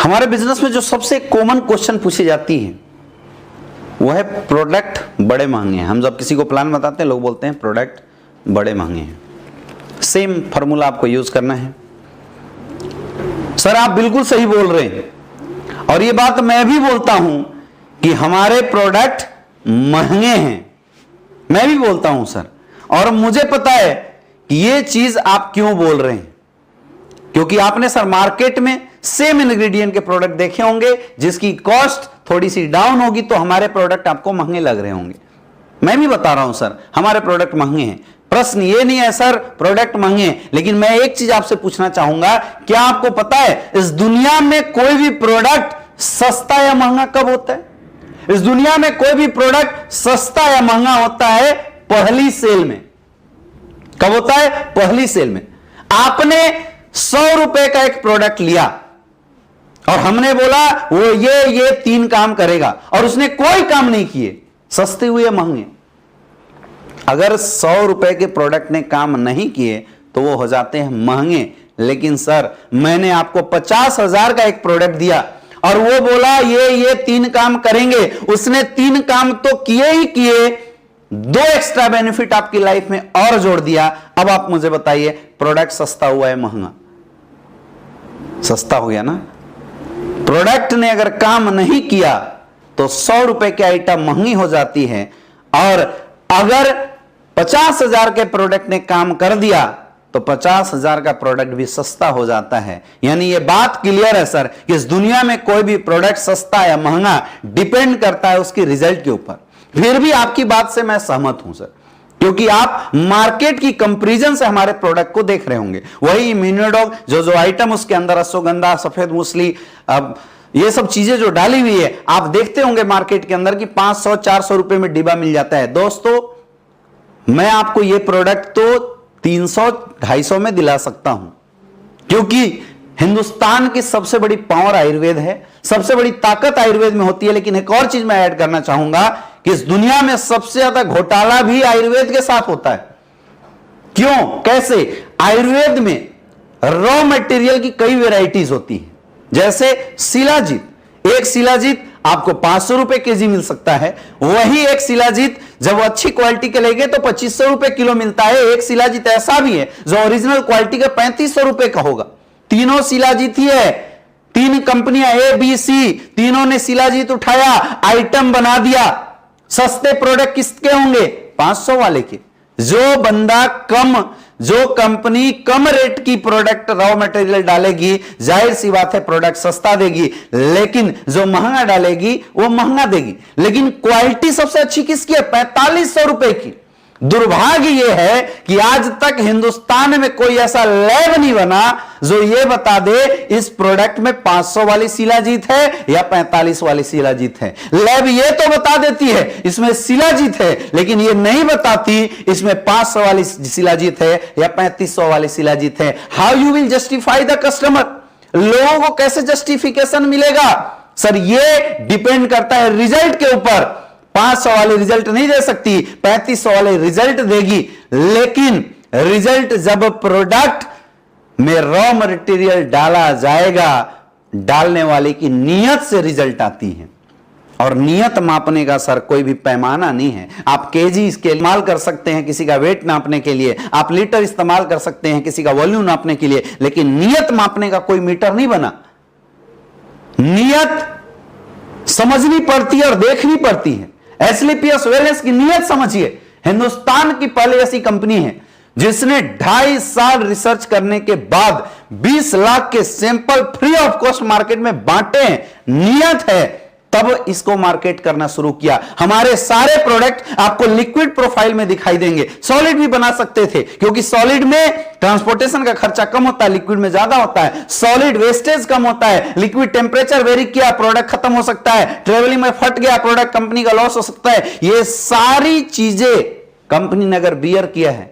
हमारे बिजनेस में जो सबसे कॉमन क्वेश्चन पूछी जाती है वो है प्रोडक्ट बड़े महंगे हैं। हम जब किसी को प्लान बताते हैं लोग बोलते हैं प्रोडक्ट बड़े महंगे हैं। सेम फॉर्मूला आपको यूज करना है। सर आप बिल्कुल सही बोल रहे हैं और ये बात मैं भी बोलता हूं कि हमारे प्रोडक्ट महंगे हैं। मैं भी बोलता हूं सर, और मुझे पता है कि ये चीज आप क्यों बोल रहे हैं, क्योंकि आपने सर मार्केट में सेम इंग्रेडिएंट के प्रोडक्ट देखे होंगे जिसकी कॉस्ट थोड़ी सी डाउन होगी तो हमारे प्रोडक्ट आपको महंगे लग रहे होंगे। मैं भी बता रहा हूं सर हमारे प्रोडक्ट महंगे हैं। प्रश्न ये नहीं है सर प्रोडक्ट महंगे हैं, लेकिन मैं एक चीज आपसे पूछना चाहूंगा, क्या आपको पता है इस दुनिया में कोई भी प्रोडक्ट सस्ता या महंगा कब होता है? इस दुनिया में कोई भी प्रोडक्ट सस्ता या महंगा होता है पहली सेल में। कब होता है? पहली सेल में। आपने 100 रुपए का एक प्रोडक्ट लिया और हमने बोला वो ये 3 काम करेगा और उसने कोई काम नहीं किए, सस्ते हुए महंगे? अगर 100 रुपए के प्रोडक्ट ने काम नहीं किए तो वो हो जाते हैं महंगे। लेकिन सर मैंने आपको 50,000 का एक प्रोडक्ट दिया और वो बोला ये 3 काम करेंगे, उसने 3 काम तो किए ही किए, 2 एक्स्ट्रा बेनिफिट आपकी लाइफ में और जोड़ दिया। अब आप मुझे बताइए प्रोडक्ट सस्ता हुआ है महंगा? सस्ता हो गया ना। प्रोडक्ट ने अगर काम नहीं किया तो 100 रुपए की आइटम महंगी हो जाती है, और अगर 50,000 के प्रोडक्ट ने काम कर दिया तो 50,000 का प्रोडक्ट भी सस्ता हो जाता है। यानी ये बात क्लियर है सर कि इस दुनिया में कोई भी प्रोडक्ट सस्ता या महंगा डिपेंड करता है उसकी रिजल्ट के ऊपर। फिर भी आपकी बात से मैं सहमत हूं सर, क्योंकि आप मार्केट की कंपैरिजन से हमारे प्रोडक्ट को देख रहे होंगे। वही इम्यूनोडॉग जो आइटम उसके अंदर अश्वगंधा, सफेद मूसली, अब ये सब चीजें जो डाली हुई है आप देखते होंगे मार्केट के अंदर कि 500-400 रुपए में डिब्बा मिल जाता है। दोस्तों मैं आपको ये प्रोडक्ट तो 300-250 में दिला सकता हूं, क्योंकि हिंदुस्तान की सबसे बड़ी पावर आयुर्वेद है, सबसे बड़ी ताकत आयुर्वेद में होती है। लेकिन एक और चीज मैं ऐड करना चाहूंगा कि इस दुनिया में सबसे ज्यादा घोटाला भी आयुर्वेद के साथ होता है। क्यों? कैसे? आयुर्वेद में रॉ मटेरियल की कई वेराइटीज होती है, जैसे शिलाजीत। एक शिलाजीत आपको 500 रुपए केजी मिल सकता है, वही एक शिलाजीत जब अच्छी क्वालिटी के लेंगे तो 2500 रुपए किलो मिलता है। एक शिलाजीत ऐसा भी है जो ओरिजिनल क्वालिटी का 3500 रुपए का होगा। तीनों शिलाजीत ही है। 3 कंपनियां ABC, तीनों ने शिलाजीत उठाया, आइटम बना दिया। सस्ते प्रोडक्ट किसके होंगे? 500 वाले के। जो कंपनी कम रेट की प्रोडक्ट रॉ मटेरियल डालेगी, जाहिर सी बात है प्रोडक्ट सस्ता देगी, लेकिन जो महंगा डालेगी वो महंगा देगी। लेकिन क्वालिटी सबसे अच्छी किसकी है? 4500 रुपए की। दुर्भाग्य यह है कि आज तक हिंदुस्तान में कोई ऐसा लैब नहीं बना जो यह बता दे इस प्रोडक्ट में 500 वाली शिलाजीत है या 45 वाली शिलाजीत है। लैब यह तो बता देती है इसमें शिलाजीत है, लेकिन यह नहीं बताती इसमें 500 वाली शिलाजीत है या 3500 वाली शिलाजीत है। How you will justify the customer? लोगों को कैसे जस्टिफिकेशन मिलेगा? सर यह डिपेंड करता है रिजल्ट के ऊपर। 500 वाले रिजल्ट नहीं दे सकती, 3500 वाले रिजल्ट देगी। लेकिन रिजल्ट जब प्रोडक्ट में रॉ मटेरियल डाला जाएगा, डालने वाले की नियत से रिजल्ट आती है। और नियत मापने का सर कोई भी पैमाना नहीं है। आप केजी इसके इस्तेमाल कर सकते हैं किसी का वेट नापने के लिए, आप लीटर इस्तेमाल कर सकते हैं किसी का वॉल्यूम नापने के लिए, लेकिन नियत मापने का कोई मीटर नहीं बना। नियत समझनी पड़ती है और देखनी पड़ती है। एस्क्लेपियस वेलनेस की नियत समझिए। हिंदुस्तान की पहले ऐसी कंपनी है जिसने 2.5 साल रिसर्च करने के बाद 20 लाख के sample free of cost market में बांटे हैं। नियत है, तब इसको मार्केट करना शुरू किया। हमारे सारे प्रोडक्ट आपको लिक्विड प्रोफाइल में दिखाई देंगे। सॉलिड भी बना सकते थे, क्योंकि सॉलिड में ट्रांसपोर्टेशन का खर्चा कम होता है, लिक्विड में ज्यादा होता है। सॉलिड वेस्टेज कम होता है, लिक्विड टेम्परेचर वेरी किया प्रोडक्ट खत्म हो सकता है, ट्रेवलिंग में फट गया प्रोडक्ट कंपनी का लॉस हो सकता है। ये सारी चीजें कंपनी ने अगर बियर किया है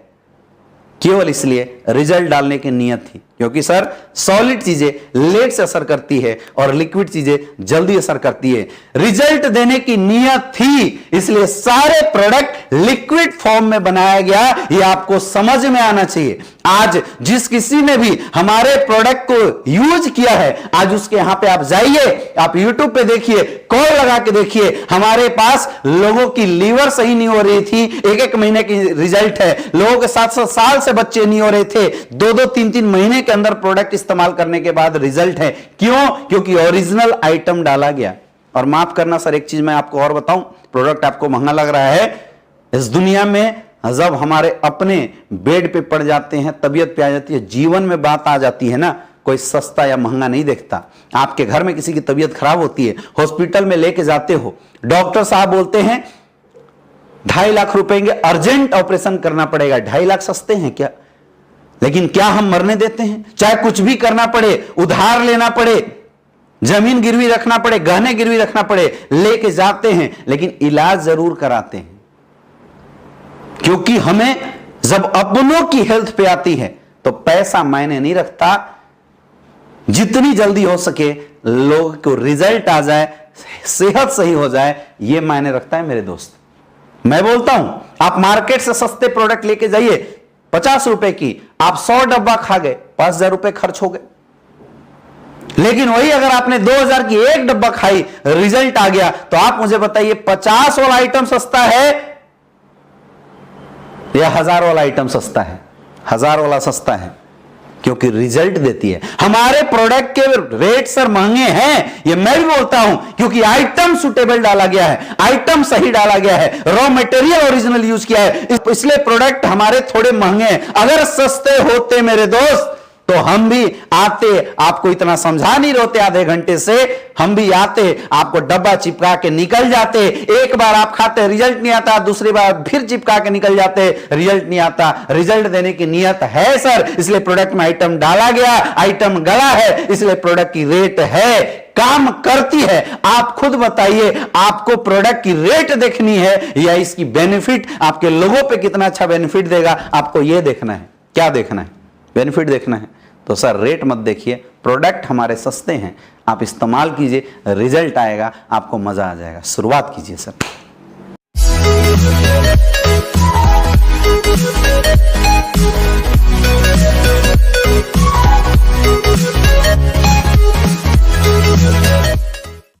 केवल इसलिए रिजल्ट डालने की नियत थी, क्योंकि सर सॉलिड चीजें लेट से असर करती है और लिक्विड चीजें जल्दी असर करती है। रिजल्ट देने की नीयत थी, इसलिए सारे प्रोडक्ट लिक्विड फॉर्म में बनाया गया। ये आपको समझ में आना चाहिए। आज जिस किसी ने भी हमारे प्रोडक्ट को यूज किया है, आज उसके यहां पे आप जाइए, आप यूट्यूब पे देखिए, कॉल लगा के देखिए, हमारे पास लोगों की लीवर सही नहीं हो रही थी, 1-1 महीने की रिजल्ट है। लोगों के 7-7 साल से बच्चे नहीं हो रहे थे, 2-2, 3-3 महीने के अंदर प्रोडक्ट इस्तेमाल करने के बाद रिजल्ट है। क्यों? क्योंकि ओरिजिनल आइटम डाला गया। और माफ करना सर, एक चीज मैं आपको और बताऊं, प्रोडक्ट आपको महंगा लग रहा है, इस दुनिया में जब हमारे अपने बेड पे पड़ जाते हैं, तबीयत पे आ जाती है, जीवन में बात आ जाती है ना, कोई सस्ता या महंगा नहीं देखता। आपके घर में किसी की तबीयत खराब होती है, हॉस्पिटल में लेके जाते हो, डॉक्टर साहब बोलते हैं 2.5 लाख रुपए के अर्जेंट ऑपरेशन करना पड़ेगा। 2.5 लाख सस्ते हैं क्या? लेकिन क्या हम मरने देते हैं? चाहे कुछ भी करना पड़े, उधार लेना पड़े, जमीन गिरवी रखना पड़े, गहने गिरवी रखना पड़े, लेके जाते हैं, लेकिन इलाज जरूर कराते हैं। क्योंकि हमें जब अपनों की हेल्थ पे आती है तो पैसा मायने नहीं रखता, जितनी जल्दी हो सके लोगों को रिजल्ट आ जाए, सेहत सही हो जाए, यह मायने रखता है मेरे दोस्त। मैं बोलता हूं, आप मार्केट से सस्ते प्रोडक्ट लेके जाइए, 50 रुपए की, आप 100 डब्बा खा गए, 5,000 रुपए खर्च हो गए। लेकिन वही अगर आपने 2,000 की एक डब्बा खाई, रिजल्ट आ गया, तो आप मुझे बताइए 50 वाला आइटम सस्ता है या 1000 वाला आइटम सस्ता है? 1000 वाला सस्ता है, क्योंकि रिजल्ट देती है। हमारे प्रोडक्ट के रेट सर महंगे हैं, ये मैं भी बोलता हूं, क्योंकि आइटम सुटेबल डाला गया है, आइटम सही डाला गया है, रॉ मटेरियल ओरिजिनल यूज किया है, इसलिए प्रोडक्ट हमारे थोड़े महंगे हैं। अगर सस्ते होते मेरे दोस्त तो हम भी आते, आपको इतना समझा नहीं रोते आधे घंटे से, हम भी आते, आपको डब्बा चिपका के निकल जाते। एक बार आप खाते, रिजल्ट नहीं आता, दूसरी बार फिर चिपका के निकल जाते, रिजल्ट नहीं आता। रिजल्ट देने की नियत है सर, इसलिए प्रोडक्ट में आइटम डाला गया, आइटम गला है, इसलिए प्रोडक्ट की रेट है, काम करती है। आप खुद बताइए, आपको प्रोडक्ट की रेट देखनी है या इसकी बेनिफिट, आपके लोगों पे कितना अच्छा बेनिफिट देगा, आपको यह देखना है। क्या देखना है? बेनिफिट देखना है। तो सर रेट मत देखिए, प्रोडक्ट हमारे सस्ते हैं, आप इस्तेमाल कीजिए, रिजल्ट आएगा, आपको मजा आ जाएगा। शुरुआत कीजिए सर।